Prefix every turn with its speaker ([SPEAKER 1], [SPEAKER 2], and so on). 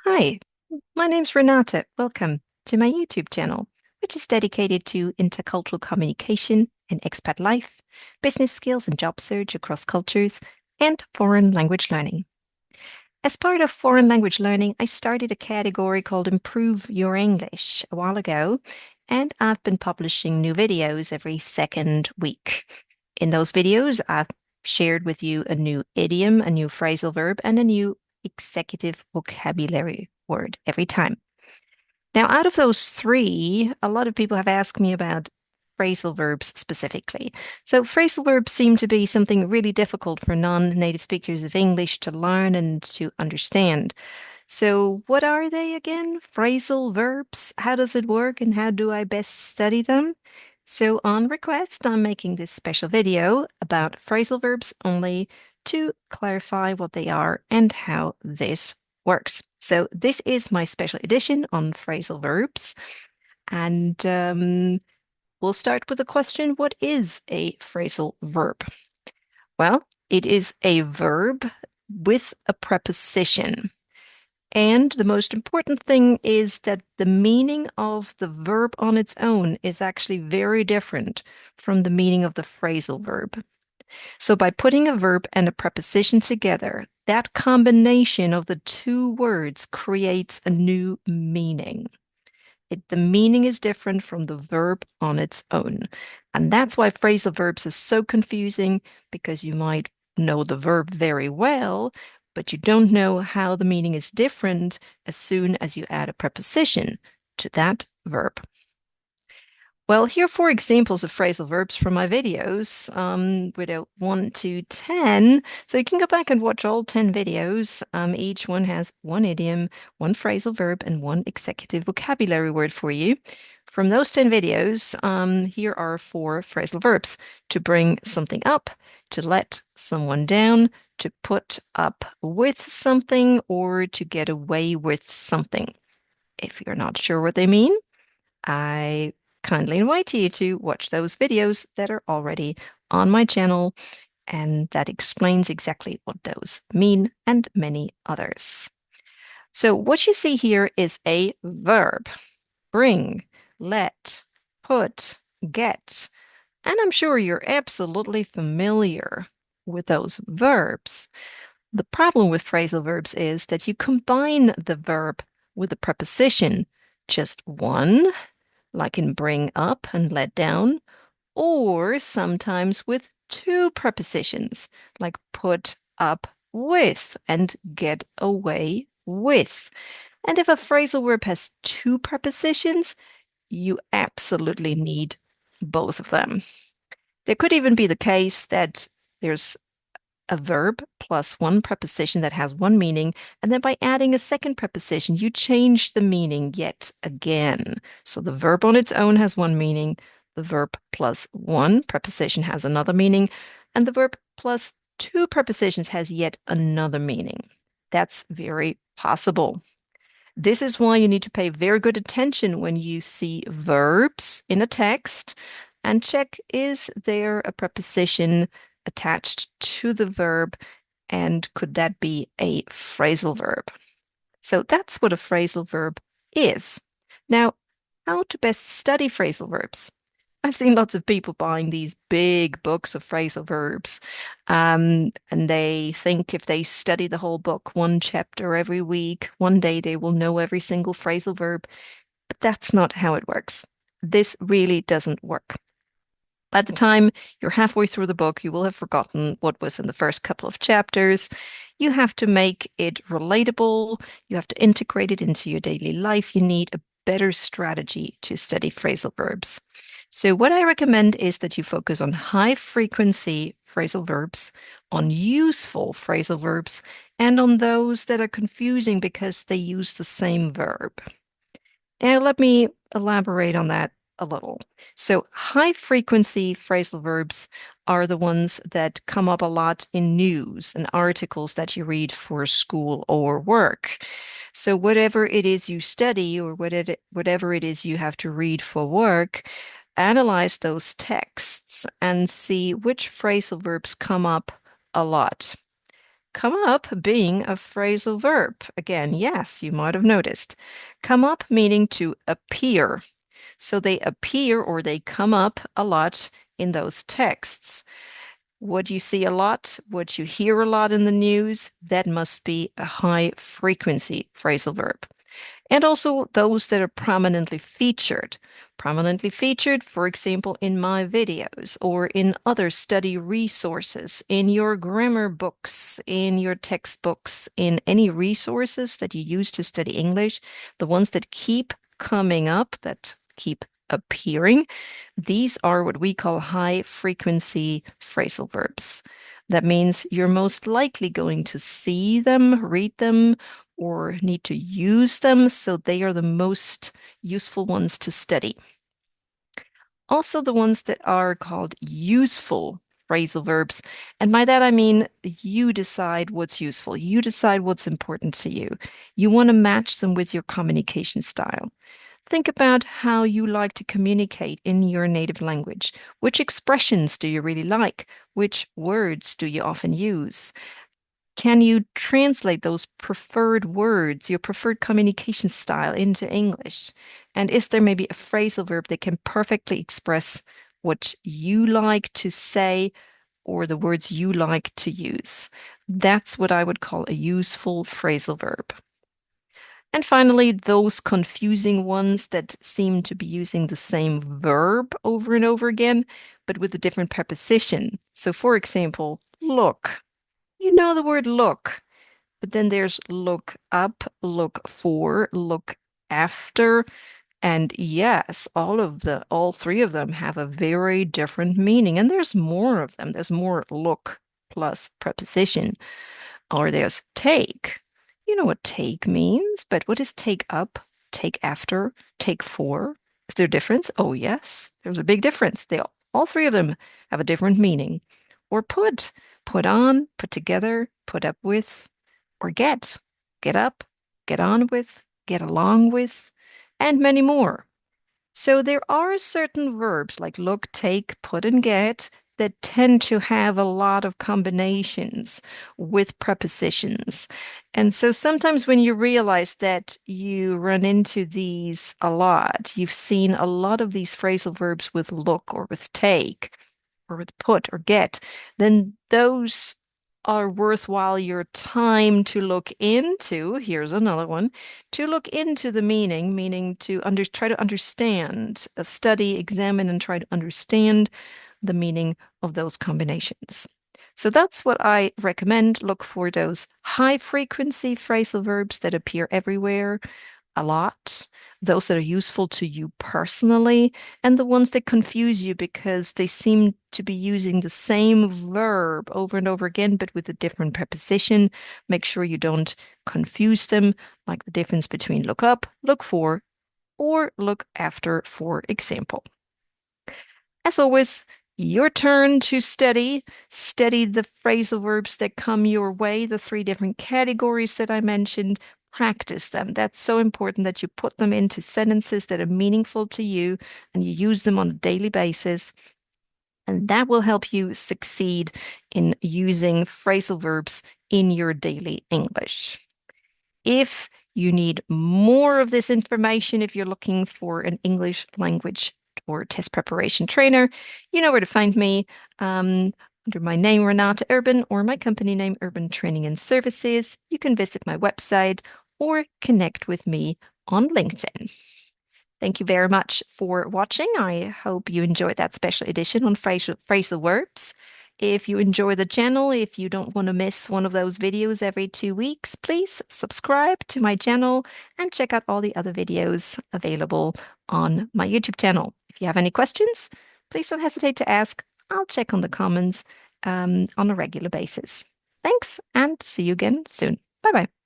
[SPEAKER 1] Hi, my name's Renata. Welcome to my YouTube channel, which is dedicated to intercultural communication and expat life, business skills and job search across cultures, and foreign language learning. As part of foreign language learning, I started a category called Improve Your English a while ago, and I've been publishing new videos every second week. In those videos, I've shared with you a new idiom, a new phrasal verb, and a new executive vocabulary word every time. Now, out of those three, a lot of people have asked me about phrasal verbs specifically. So, phrasal verbs seem to be something really difficult for non-native speakers of English to learn and to understand. So, what are they again? Phrasal verbs? How does it work and how do I best study them? So, on request, I'm making this special video about phrasal verbs only to clarify what they are and how this works. So, this is my special edition on phrasal verbs. And we'll start with the question, what is a phrasal verb? Well, it is a verb with a preposition. And the most important thing is that the meaning of the verb on its own is actually very different from the meaning of the phrasal verb. So by putting a verb and a preposition together, that combination of the two words creates a new meaning. The meaning is different from the verb on its own. And that's why phrasal verbs is so confusing, because you might know the verb very well, but you don't know how the meaning is different as soon as you add a preposition to that verb. Well, here are four examples of phrasal verbs from my videos with a 1 to 10. So you can go back and watch all 10 videos. Each one has one idiom, one phrasal verb, and one executive vocabulary word for you. From those 10 videos, here are four phrasal verbs: to bring something up, to let someone down, to put up with something, or to get away with something. If you're not sure what they mean, I kindly invite you to watch those videos that are already on my channel, and that explains exactly what those mean and many others. So what you see here is a verb: bring, let, put, get. And I'm sure you're absolutely familiar with those verbs. The problem with phrasal verbs is that you combine the verb with a preposition, just one, like in bring up and let down, or sometimes with two prepositions, like put up with and get away with. And if a phrasal verb has two prepositions, you absolutely need both of them. There could even be the case that there's a verb plus one preposition that has one meaning, and then by adding a second preposition, you change the meaning yet again. So the verb on its own has one meaning, the verb plus one preposition has another meaning, and the verb plus two prepositions has yet another meaning. That's very possible. This is why you need to pay very good attention when you see verbs in a text and check, is there a preposition attached to the verb, and could that be a phrasal verb? So that's what a phrasal verb is. Now, how to best study phrasal verbs? I've seen lots of people buying these big books of phrasal verbs, and they think if they study the whole book, one chapter every week, one day they will know every single phrasal verb. But that's not how it works. This really doesn't work. By the time you're halfway through the book, you will have forgotten what was in the first couple of chapters. You have to make it relatable. You have to integrate it into your daily life. You need a better strategy to study phrasal verbs. So, what I recommend is that you focus on high frequency phrasal verbs, on useful phrasal verbs, and on those that are confusing because they use the same verb. Now, let me elaborate on that a little. So, high frequency phrasal verbs are the ones that come up a lot in news and articles that you read for school or work. So, whatever it is you study or whatever it is you have to read for work, analyze those texts and see which phrasal verbs come up a lot. come up being a phrasal verb. Again, yes, you might have noticed. Come up meaning to appear. So they appear or they come up a lot in those texts. What you see a lot, what you hear a lot in the news, that must be a high frequency phrasal verb. And also those that are prominently featured. Prominently featured, for example, in my videos or in other study resources, in your grammar books, in your textbooks, in any resources that you use to study English, the ones that keep coming up, that keep appearing, these are what we call high frequency phrasal verbs. That means you're most likely going to see them, read them, or need to use them, so they are the most useful ones to study. Also, the ones that are called useful phrasal verbs. And by that, I mean you decide what's useful. You decide what's important to you. You want to match them with your communication style. Think about how you like to communicate in your native language. Which expressions do you really like? Which words do you often use? Can you translate those preferred words, your preferred communication style into English? And is there maybe a phrasal verb that can perfectly express what you like to say or the words you like to use? That's what I would call a useful phrasal verb. And finally, those confusing ones that seem to be using the same verb over and over again, but with a different preposition. So, for example, look. You know the word look, but then there's look up, look for, look after. And yes, all three of them have a very different meaning. And there's more of them. There's more look plus preposition. Or there's take. You know what take means, but what is take up, take after, take for? Is there a difference? Oh, yes, there's a big difference. All three of them have a different meaning. Or put on, put together, put up with, or get up, get on with, get along with, and many more. So there are certain verbs like look, take, put, and get that tend to have a lot of combinations with prepositions. And so sometimes when you realize that you run into these a lot, you've seen a lot of these phrasal verbs with look or with take or with put or get, then those are worthwhile your time to look into. Here's another one to look into the meaning, meaning to try to understand, study, examine, and try to understand the meaning of those combinations. So that's what I recommend. Look for those high frequency phrasal verbs that appear everywhere a lot, those that are useful to you personally, and the ones that confuse you because they seem to be using the same verb over and over again, but with a different preposition. Make sure you don't confuse them, like the difference between look up, look for, or look after, for example. As always, your turn to study. Study the phrasal verbs that come your way, the three different categories that I mentioned. Practice them. That's so important that you put them into sentences that are meaningful to you and you use them on a daily basis. And that will help you succeed in using phrasal verbs in your daily English. If you need more of this information, if you're looking for an English language or test preparation trainer, you know where to find me under my name, Renata Urban, or my company name, Urban Training and Services. You can visit my website or connect with me on LinkedIn. Thank you very much for watching. I hope you enjoyed that special edition on phrasal verbs. If you enjoy the channel, if you don't want to miss one of those videos every 2 weeks, please subscribe to my channel and check out all the other videos available on my YouTube channel. If you have any questions, please don't hesitate to ask. I'll check on the comments on a regular basis. Thanks and see you again soon. Bye bye.